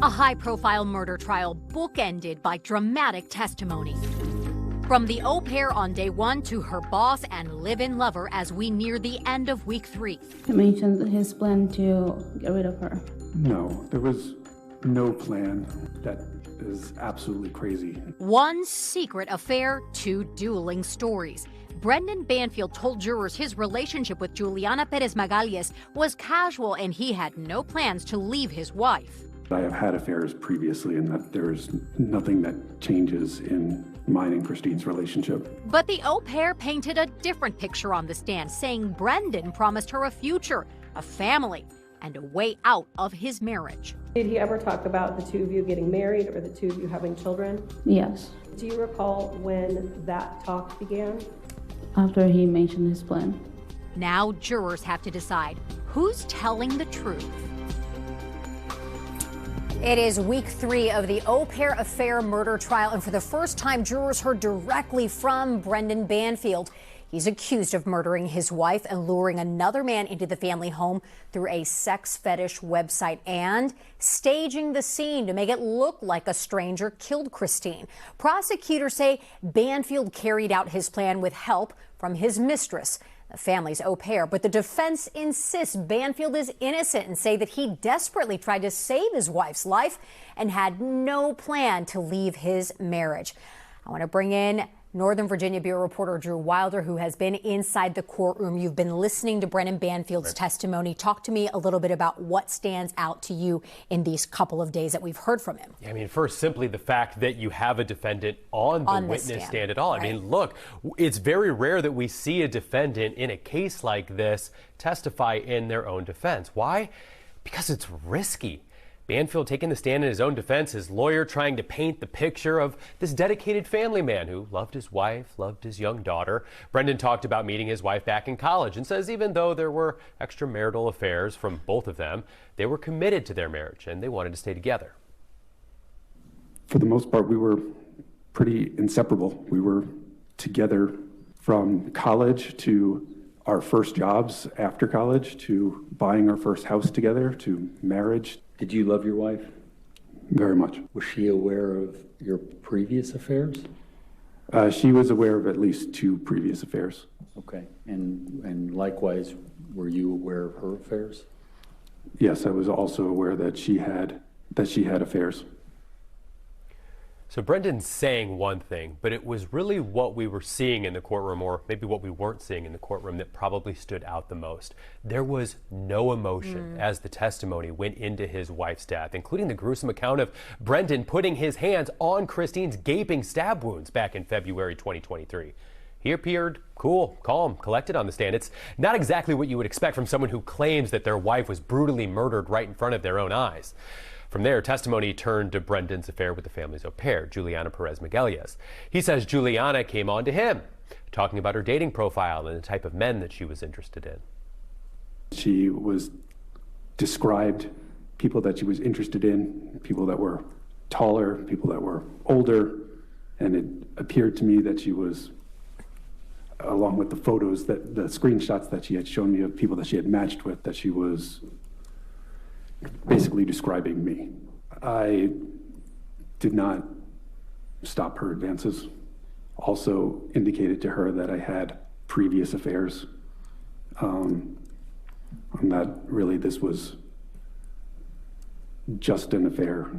A high-profile murder trial bookended by dramatic testimony. From the au pair on day one to her boss and live-in lover as we near the end of week 3. He mentioned his plan to get rid of her. No, there was no plan. That is absolutely crazy. One secret affair, 2 dueling stories. Brendan Banfield told jurors his relationship with Juliana Perez Magalhães was casual and he had no plans to leave his wife. I have had affairs previously, and that there's nothing that changes in mine and Christine's relationship. But the au pair painted a different picture on the stand, saying Brendan promised her a future, a family, and a way out of his marriage. Did he ever talk about the 2 of you getting married or the 2 of you having children? Yes, Do you recall when that talk began? after he mentioned his plan. Now jurors have to decide who's telling the truth. It is week 3 of the au pair affair murder trial, and for the first time, jurors heard directly from Brendan Banfield. He's accused of murdering his wife and luring another man into the family home through a sex fetish website and staging the scene to make it look like a stranger killed Christine. Prosecutors say Banfield carried out his plan with help from his mistress, the family's au pair, but the defense insists Banfield is innocent and say that he desperately tried to save his wife's life and had no plan to leave his marriage. I want to bring in Northern Virginia Bureau reporter Drew Wilder, who has been inside the courtroom. You've been listening to Brendan Banfield's testimony. Talk to me a little bit about what stands out to you in these couple of days that we've heard from him. I mean, first, simply the fact that you have a defendant on the witness stand at all. Right. I mean, look, it's very rare that we see a defendant in a case like this testify in their own defense. Why? Because it's risky. Banfield taking the stand in his own defense, his lawyer trying to paint the picture of this dedicated family man who loved his wife, loved his young daughter. Brendan talked about meeting his wife back in college and says even though there were extramarital affairs from both of them, they were committed to their marriage and they wanted to stay together. For the most part, we were pretty inseparable. We were together from college to our first jobs after college to buying our first house together to marriage. Did you love your wife? Very much. Was she aware of your previous affairs? She was aware of at least 2 previous affairs. Okay, and likewise, were you aware of her affairs? Yes, I was also aware that she had affairs. So Brendan's saying one thing, but it was really what we were seeing in the courtroom, or maybe what we weren't seeing in the courtroom, that probably stood out the most. There was no emotion as the testimony went into his wife's death, including the gruesome account of Brendan putting his hands on Christine's gaping stab wounds back in February 2023. He appeared cool, calm, collected on the stand. It's not exactly what you would expect from someone who claims that their wife was brutally murdered right in front of their own eyes. From there, testimony turned to Brendan's affair with the family's au pair, Juliana Perez Magalhães. He says Juliana came on to him, talking about her dating profile and the type of men that she was interested in. She was described people that she was interested in, people that were taller, people that were older, and it appeared to me that she was, along with the photos, the screenshots that she had shown me of people that she had matched with, that she was basically describing me. I did not stop her advances. Also indicated to her that I had previous affairs, and that really this was just an affair.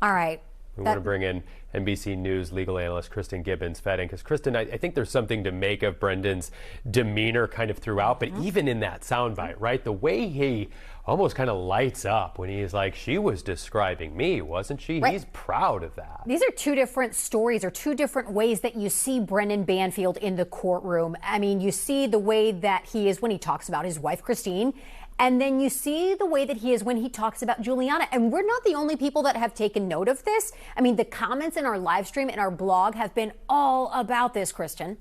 All right. We want to bring in NBC News legal analyst Kristen Gibbons-Fetting, because Kristen, I think there's something to make of Brendan's demeanor kind of throughout, but even in that soundbite, right? The way he almost kind of lights up when he's like, she was describing me, wasn't she? Right. He's proud of that. These are 2 different stories, or 2 different ways that you see Brendan Banfield in the courtroom. I mean, you see the way that he is when he talks about his wife, Christine, and then you see the way that he is when he talks about Juliana. And we're not the only people that have taken note of this. I mean, the comments in our live stream and our blog have been all about this, Kristen.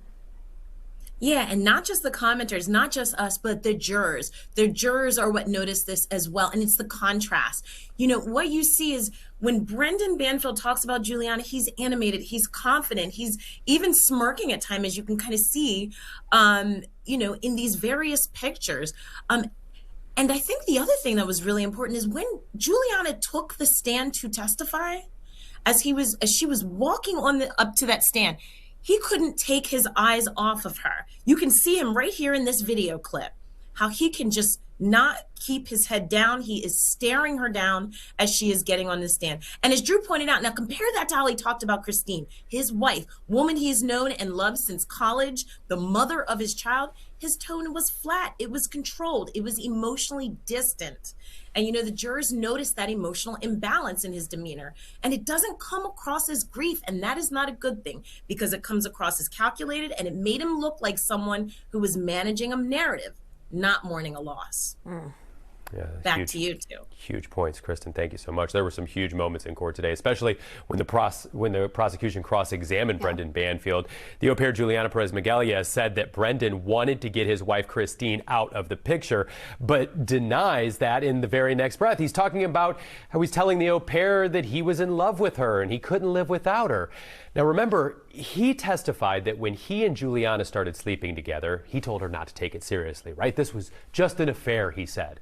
Yeah, and not just the commenters, not just us, but the jurors. The jurors are what noticed this as well, and it's the contrast. You know, what you see is when Brendan Banfield talks about Juliana, he's animated, he's confident, he's even smirking at times, as you can kind of see, you know, in these various pictures. And I think the other thing that was really important is when Juliana took the stand to testify, as she was walking up to that stand, he couldn't take his eyes off of her. You can see him right here in this video clip, how he can just not keep his head down. He is staring her down as she is getting on the stand. And as Drew pointed out, now compare that to how he talked about Christine, his wife, woman he's known and loved since college, the mother of his child. His tone was flat. It was controlled. It was emotionally distant. And, you know, the jurors noticed that emotional imbalance in his demeanor. And it doesn't come across as grief. And that is not a good thing because it comes across as calculated, and it made him look like someone who was managing a narrative, not mourning a loss. Yeah, Back to you two. Huge points, Kristen. Thank you so much. There were some huge moments in court today, especially when the prosecution cross-examined Brendan Banfield. The au pair Juliana Perez-Miguelia said that Brendan wanted to get his wife Christine out of the picture, but denies that in the very next breath. He's talking about how he's telling the au pair that he was in love with her and he couldn't live without her. Now remember, he testified that when he and Juliana started sleeping together, he told her not to take it seriously, right? This was just an affair, he said.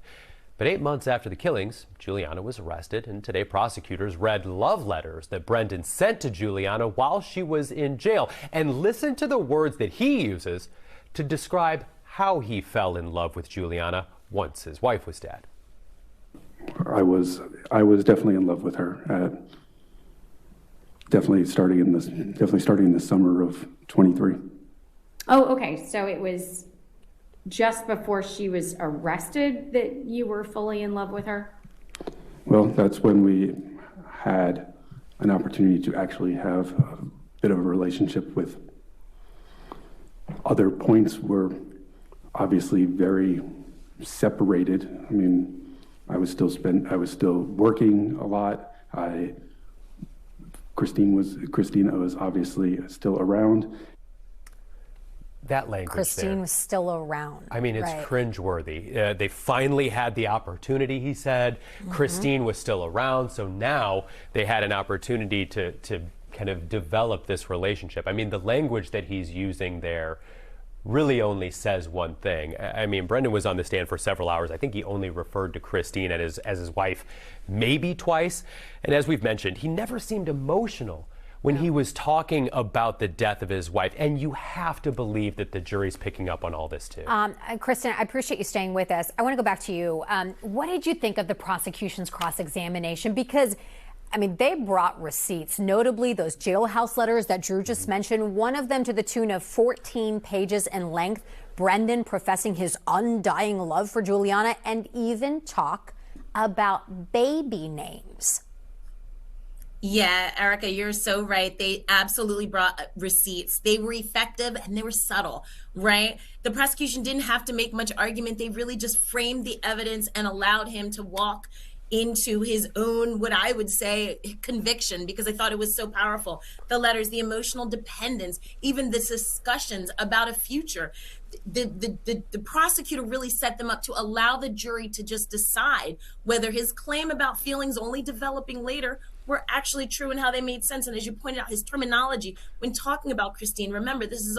But 8 months after the killings, Juliana was arrested, and today prosecutors read love letters that Brendan sent to Juliana while she was in jail. And listen to the words that he uses to describe how he fell in love with Juliana once his wife was dead. I was definitely in love with her. Definitely starting in the summer of 23. Oh, okay. So it was just before she was arrested that you were fully in love with her? Well, that's when we had an opportunity to actually have a bit of a relationship. With other points were obviously very separated. I mean, I was still working a lot. Christina was obviously still around. That language Christine there. was still around. I mean, it's cringeworthy. They finally had the opportunity, he said. Christine was still around, so now they had an opportunity to kind of develop this relationship. I mean, the language that he's using there really only says one thing. I mean, Brendan was on the stand for several hours. I think he only referred to Christine as his wife maybe twice. And as we've mentioned, he never seemed emotional when he was talking about the death of his wife. And you have to believe that the jury's picking up on all this too. Kristen, I appreciate you staying with us. I want to go back to you. What did you think of the prosecution's cross-examination? Because, I mean, they brought receipts, notably those jailhouse letters that Drew just mentioned, one of them to the tune of 14 pages in length, Brendan professing his undying love for Juliana, and even talk about baby names. Yeah, Erica, you're so right. They absolutely brought receipts. They were effective and they were subtle, right? The prosecution didn't have to make much argument. They really just framed the evidence and allowed him to walk into his own, what I would say, conviction, because I thought it was so powerful. The letters, the emotional dependence, even the discussions about a future. The prosecutor really set them up to allow the jury to just decide whether his claim about feelings only developing later were actually true and how they made sense. And as you pointed out, his terminology when talking about Christine, remember, this is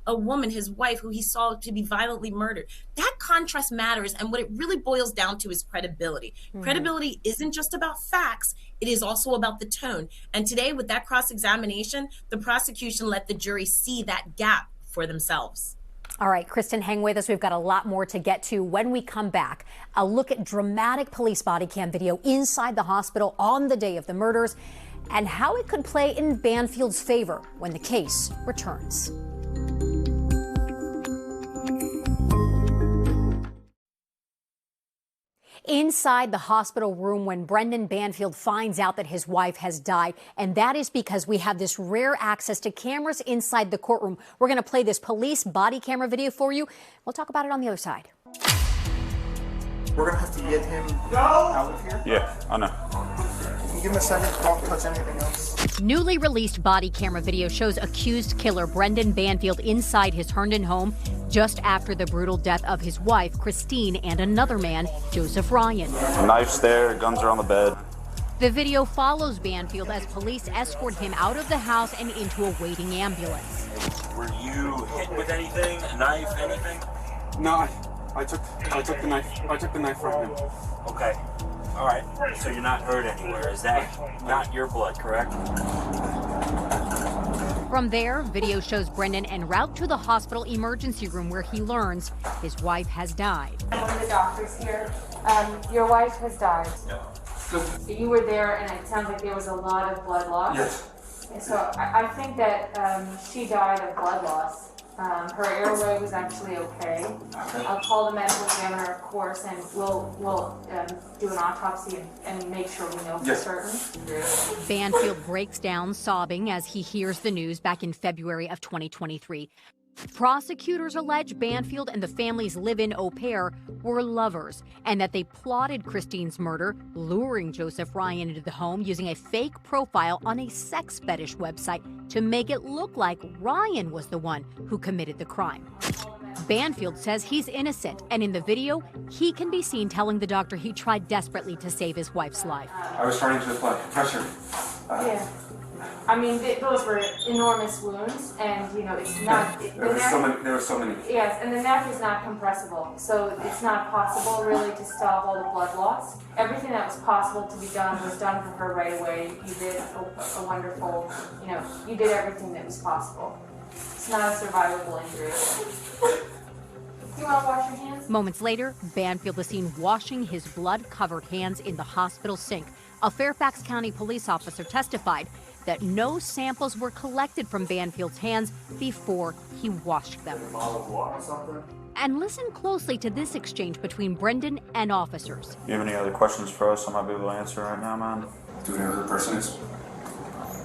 a woman, his wife, who he saw to be violently murdered. That contrast matters. And what it really boils down to is credibility. Credibility isn't just about facts. It is also about the tone. And today with that cross-examination, the prosecution let the jury see that gap for themselves. All right, Kristen, hang with us. We've got a lot more to get to when we come back. A look at dramatic police body cam video inside the hospital on the day of the murders and how it could play in Banfield's favor when the case returns. Inside the hospital room when Brendan Banfield finds out that his wife has died. And that is because we have this rare access to cameras inside the courtroom. We're going to play this police body camera video for you. We'll talk about it on the other side. We're going to have to get him out of here. Yeah, I know. Can you give him a second? Don't touch anything else. Newly released body camera video shows accused killer Brendan Banfield inside his Herndon home just after the brutal death of his wife, Christine, and another man, Joseph Ryan. Knife's there, guns are on the bed. The video follows Banfield as police escort him out of the house and into a waiting ambulance. Were you hit with anything? A knife, anything? No, I took the knife from him. Okay. All right. So you're not hurt anywhere. Is that not your blood, correct? From there, video shows Brendan en route to the hospital emergency room where he learns his wife has died. One of the doctors here. Your wife has died. Yeah. You were there, and it sounds like there was a lot of blood loss. Yes. And so I think that she died of blood loss. Her airway was actually okay. I'll call the medical examiner, of course, and we'll do an autopsy and make sure we know for certain. Banfield breaks down sobbing as he hears the news back in February of 2023. Prosecutors allege Banfield and the family's live-in au pair were lovers and that they plotted Christine's murder, luring Joseph Ryan into the home using a fake profile on a sex fetish website to make it look like Ryan was the one who committed the crime. Banfield says he's innocent, and in the video, he can be seen telling the doctor he tried desperately to save his wife's life. I was trying to apply pressure. Yeah. I mean, those were enormous wounds, and you know, it's not. There were so many. Yes, and the neck is not compressible, so it's not possible really to stop all the blood loss. Everything that was possible to be done was done for her right away. You did a wonderful, you know, you did everything that was possible. It's not a survivable injury. You want to wash your hands? Moments later, Banfield is seen washing his blood-covered hands in the hospital sink. A Fairfax County police officer testified that no samples were collected from Banfield's hands before he washed them. And listen closely to this exchange between Brendan and officers. You have any other questions for us I might be able to answer right now, man? Do we know who the person is?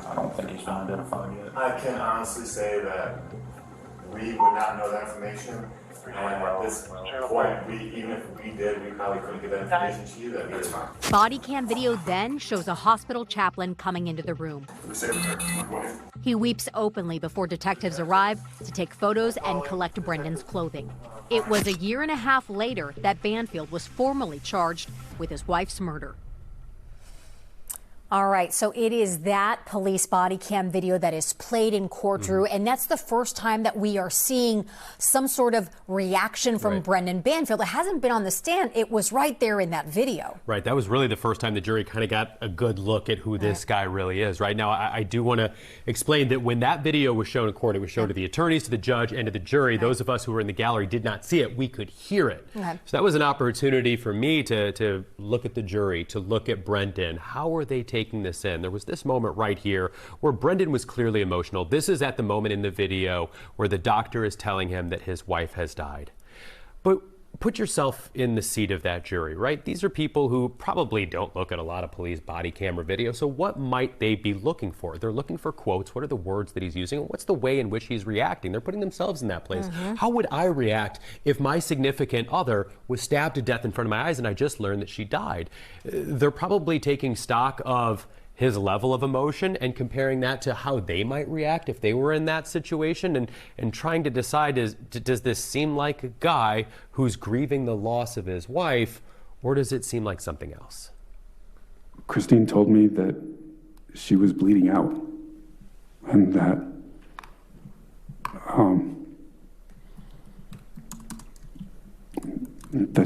I don't think he's been identified yet. I can honestly say that we would not know that information. And at this point, even if we did, we probably couldn't get that information to you. That's fine. Body cam video then shows a hospital chaplain coming into the room. He weeps openly before detectives arrive to take photos and collect Brendan's clothing. It was a year and a half later that Banfield was formally charged with his wife's murder. All right, so it is that police body cam video that is played in court, Drew, and that's the first time that we are seeing some sort of reaction from Brendan Banfield. It hasn't been on the stand. It was right there in that video. Right, that was really the first time the jury kind of got a good look at who this guy really is. Right now, I do want to explain that when that video was shown in court, it was shown to the attorneys, to the judge, and to the jury. Those of us who were in the gallery did not see it. We could hear it. So that was an opportunity for me to look at the jury, to look at Brendan. How are they taking this in? There was this moment right here where Brendan was clearly emotional. This is at the moment in the video where the doctor is telling him that his wife has died. But put yourself in the seat of that jury, right? These are people who probably don't look at a lot of police body camera video. So what might they be looking for? They're looking for quotes. What are the words that he's using? What's the way in which he's reacting? They're putting themselves in that place. How would I react if my significant other was stabbed to death in front of my eyes and I just learned that she died? They're probably taking stock of his level of emotion and comparing that to how they might react if they were in that situation, and trying to decide, does this seem like a guy who's grieving the loss of his wife, or does it seem like something else? Christine told me that she was bleeding out and that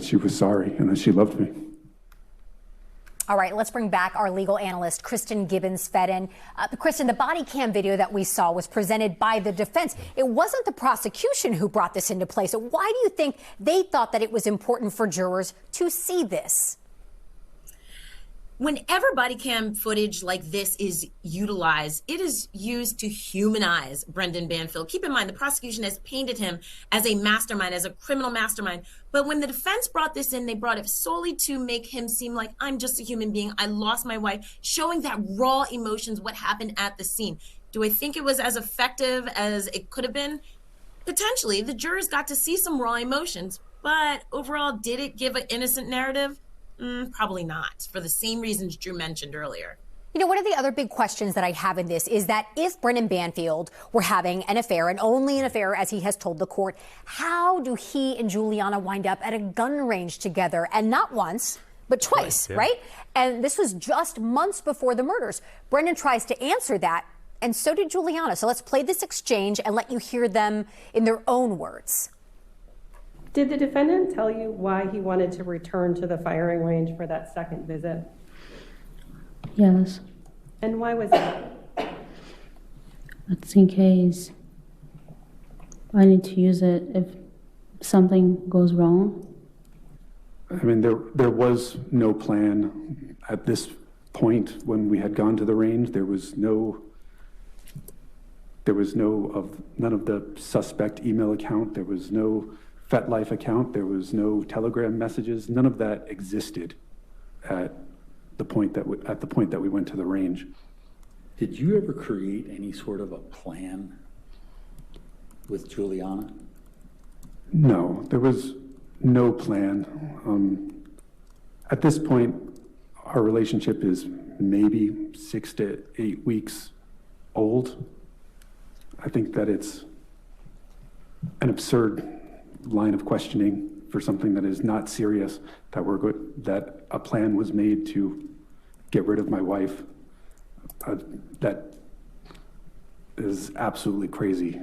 she was sorry and that she loved me. All right, let's bring back our legal analyst, Kristen Gibbons-Fedden. Kristen, the body cam video that we saw was presented by the defense. It wasn't the prosecution who brought this into play. So why do you think they thought that it was important for jurors to see this? Whenever body cam footage like this is utilized, it is used to humanize Brendan Banfield. Keep in mind, the prosecution has painted him as a mastermind, as a criminal mastermind. But when the defense brought this in, they brought it solely to make him seem like, I'm just a human being. I lost my wife, showing that raw emotions, what happened at the scene. Do I think it was as effective as it could have been? Potentially. The jurors got to see some raw emotions. But overall, did it give an innocent narrative? Probably not, for the same reasons Drew mentioned earlier. You know, one of the other big questions that I have in this is that if Brendan Banfield were having an affair, and only an affair as he has told the court, how do he and Juliana wind up at a gun range together? And not once, but twice, right? And this was just months before the murders. Brendan tries to answer that, and so did Juliana. So let's play this exchange and let you hear them in their own words. Did the defendant tell you why he wanted to return to the firing range for that second visit? Yes. And why was that? That's in case I need to use it if something goes wrong. I mean, there was no plan at this point when we had gone to the range. There was none of the suspect email account. There was no FetLife account. There was no Telegram messages. None of that existed at the point that we went to the range. Did you ever create any sort of a plan with Juliana? No, there was no plan. At this point, our relationship is maybe 6 to 8 weeks old. I think that it's an absurd line of questioning for something that is not serious, that a plan was made to get rid of my wife. That is absolutely crazy.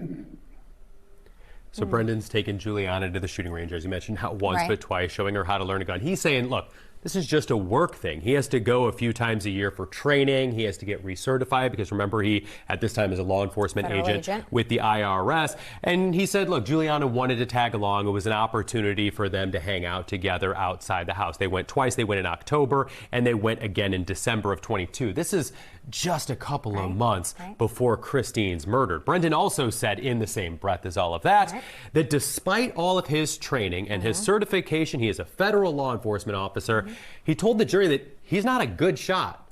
So Brendan's taken Juliana to the shooting range, as you mentioned, not once Right. but twice, showing her how to learn a gun. He's saying, look, this is just a work thing. He has to go a few times a year for training. He has to get recertified because remember, he at this time is a law enforcement agent with the IRS. And he said, look, Juliana wanted to tag along. It was an opportunity for them to hang out together outside the house. They went twice. They went in October and they went again in December of 22. This is just a couple of months before Christine's murdered. Brendan also said in the same breath as all of that, that despite all of his training and his certification, he is a federal law enforcement officer. He told the jury that he's not a good shot.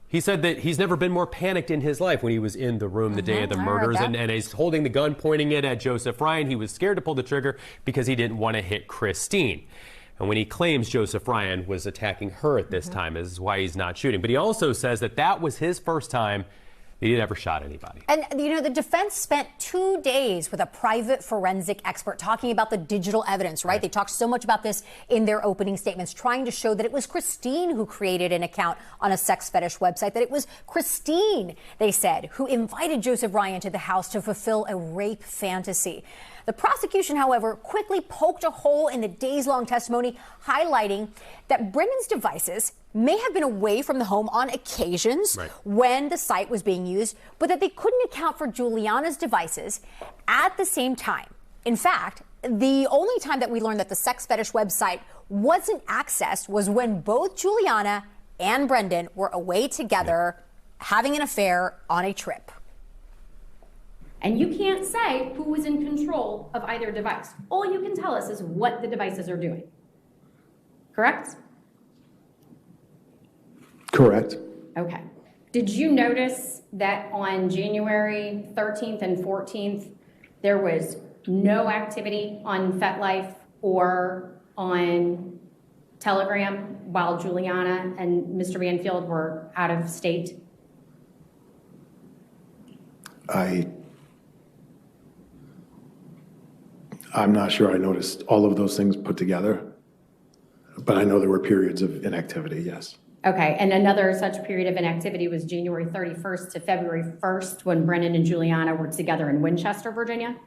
He said that he's never been more panicked in his life when he was in the room the day of the murders and he's holding the gun, pointing it at Joseph Ryan. He was scared to pull the trigger because he didn't want to hit Christine. And when he claims Joseph Ryan was attacking her at this time, is why he's not shooting. But he also says that that was his first time that he'd ever shot anybody. And, you know, the defense spent 2 days with a private forensic expert talking about the digital evidence, right? They talked so much about this in their opening statements, trying to show that it was Christine who created an account on a sex fetish website, that it was Christine, they said, who invited Joseph Ryan to the house to fulfill a rape fantasy. The prosecution, however, quickly poked a hole in the days-long testimony, highlighting that Brendan's devices may have been away from the home on occasions when the site was being used, but that they couldn't account for Juliana's devices at the same time. In fact, the only time that we learned that the sex fetish website wasn't accessed was when both Juliana and Brendan were away together, having an affair on a trip. And you can't say who was in control of either device. All you can tell us is what the devices are doing. Correct? Correct. Okay. Did you notice that on January 13th and 14th, there was no activity on FetLife or on Telegram while Juliana and Mr. Banfield were out of state? I'm not sure I noticed all of those things put together, but I know there were periods of inactivity, yes. Okay, and another such period of inactivity was January 31st to February 1st when Brendan and Juliana were together in Winchester, Virginia?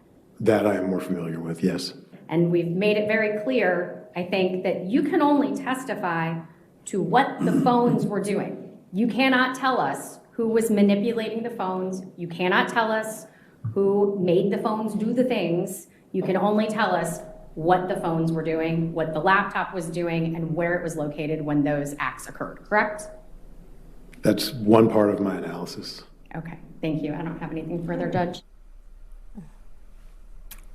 That I am more familiar with, yes. And we've made it very clear, I think, that you can only testify to what the phones were doing. You cannot tell us who was manipulating the phones. You cannot tell us who made the phones do the things. You can only tell us what the phones were doing, what the laptop was doing, and where it was located when those acts occurred, correct? That's one part of my analysis. Okay, thank you. I don't have anything further, Judge.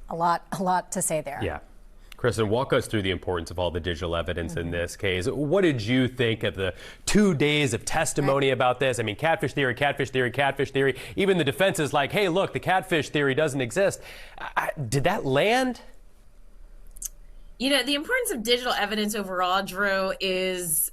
A lot to say there. Yeah. Kristen, walk us through the importance of all the digital evidence in this case. What did you think of the 2 days of testimony about this? I mean, catfish theory, catfish theory, catfish theory. Even the defense is like, hey, look, the catfish theory doesn't exist. Did that land? You know, the importance of digital evidence overall, Drew, is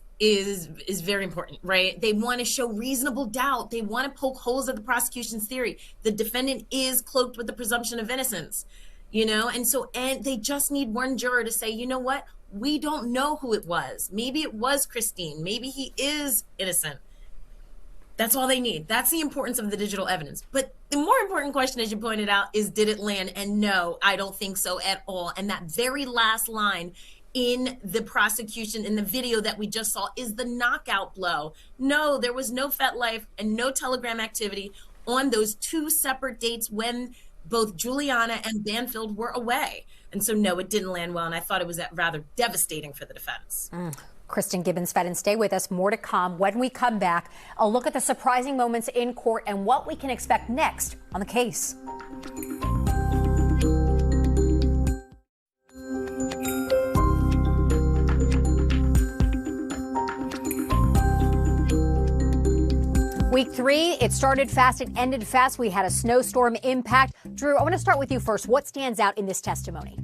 very important, right? They want to show reasonable doubt. They want to poke holes at the prosecution's theory. The defendant is cloaked with the presumption of innocence, you know? And they just need one juror to say, you know what? We don't know who it was. Maybe it was Christine. Maybe he is innocent. That's all they need. That's the importance of the digital evidence. But the more important question, as you pointed out, is did it land? And no, I don't think so at all. And that very last line in the prosecution, in the video that we just saw, is the knockout blow. No, there was no FetLife and no Telegram activity on those two separate dates when both Juliana and Banfield were away. And so, no, it didn't land well. And I thought it was rather devastating for the defense. Kristen Gibbons-Fedden, stay with us. More to come. When we come back, a look at the surprising moments in court and what we can expect next on the case. Week 3, it started fast, it ended fast. We had a snowstorm impact. Drew, I want to start with you first. What stands out in this testimony?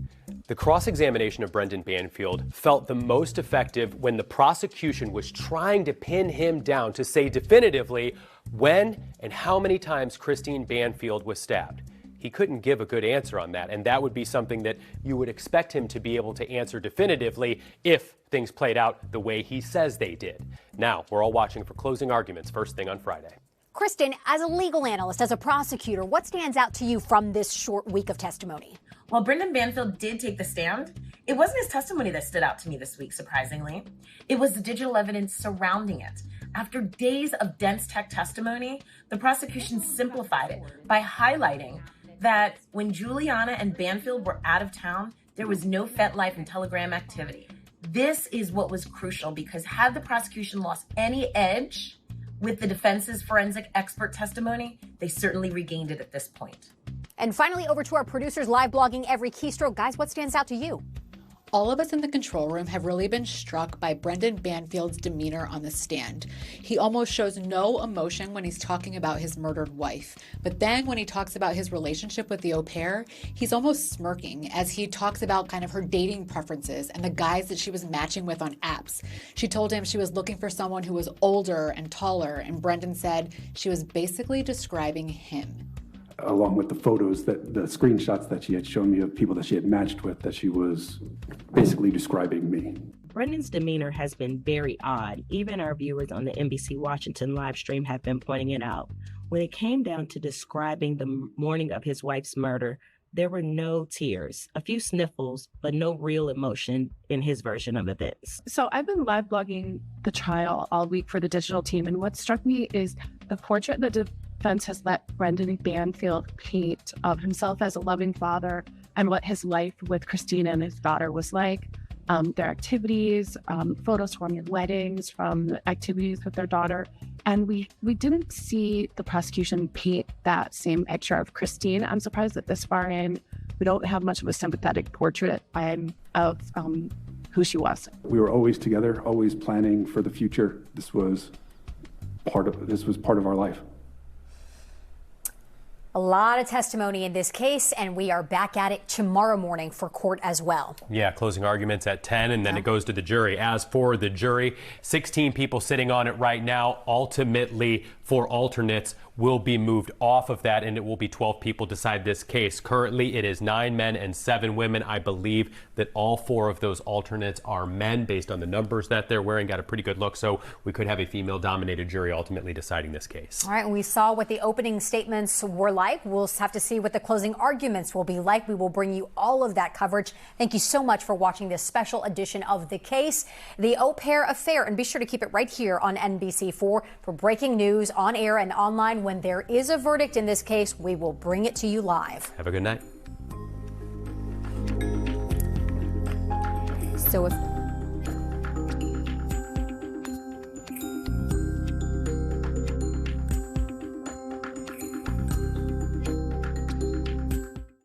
The cross-examination of Brendan Banfield felt the most effective when the prosecution was trying to pin him down to say definitively when and how many times Christine Banfield was stabbed. He couldn't give a good answer on that, and that would be something that you would expect him to be able to answer definitively if things played out the way he says they did. Now, we're all watching for closing arguments first thing on Friday. Kristen, as a legal analyst, as a prosecutor, what stands out to you from this short week of testimony? While Brendan Banfield did take the stand, it wasn't his testimony that stood out to me this week, surprisingly. It was the digital evidence surrounding it. After days of dense tech testimony, the prosecution simplified it by highlighting that when Juliana and Banfield were out of town, there was no FetLife and Telegram activity. This is what was crucial, because had the prosecution lost any edge with the defense's forensic expert testimony, they certainly regained it at this point. And finally, over to our producers live blogging every keystroke. Guys, what stands out to you? All of us in the control room have really been struck by Brendan Banfield's demeanor on the stand. He almost shows no emotion when he's talking about his murdered wife. But then when he talks about his relationship with the au pair, he's almost smirking as he talks about kind of her dating preferences and the guys that she was matching with on apps. She told him she was looking for someone who was older and taller, and Brendan said she was basically describing him. Along with the photos, the screenshots that she had shown me of people that she had matched with, that she was basically describing me. Brendan's demeanor has been very odd. Even our viewers on the NBC Washington live stream have been pointing it out. When it came down to describing the morning of his wife's murder, there were no tears, a few sniffles, but no real emotion in his version of events. So I've been live blogging the trial all week for the digital team, and what struck me is the portrait that defense has let Brendan Banfield paint of himself as a loving father and what his life with Christina and his daughter was like. Their activities, photos from weddings, from activities with their daughter. And we didn't see the prosecution paint that same picture of Christine. I'm surprised that this far in, we don't have much of a sympathetic portrait of who she was. We were always together, always planning for the future. This was part of our life. A lot of testimony in this case, and we are back at it tomorrow morning for court as well. Yeah, closing arguments at 10, and then it goes to the jury. As for the jury, 16 people sitting on it right now. Ultimately, 4 alternates will be moved off of that, and it will be 12 people decide this case. Currently, it is 9 men and 7 women. I believe that all 4 of those alternates are men based on the numbers that they're wearing. Got a pretty good look, so we could have a female-dominated jury ultimately deciding this case. All right, and we saw what the opening statements were like. We'll have to see what the closing arguments will be like. We will bring you all of that coverage. Thank you so much for watching this special edition of The Case, the au pair affair. And be sure to keep it right here on NBC4 for breaking news on air and online. When there is a verdict in this case, we will bring it to you live. Have a good night. So if